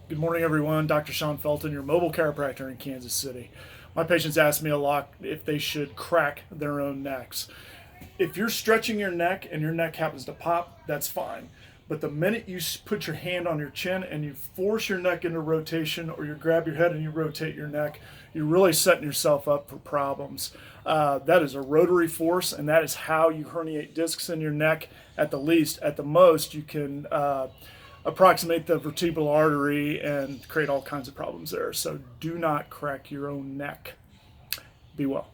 Good morning, everyone. Dr. Sean Felton, your mobile chiropractor in Kansas City. My patients ask me a lot if they should crack their own necks. If you're stretching your neck and your neck happens to pop, that's fine. But the minute you put your hand on your chin and you force your neck into rotation, or you grab your head and you rotate your neck, you're really setting yourself up for problems. That is a rotary force, and that is how you herniate discs in your neck at the least. At the most, you can approximate the vertebral artery and create all kinds of problems there. So do not crack your own neck. Be well.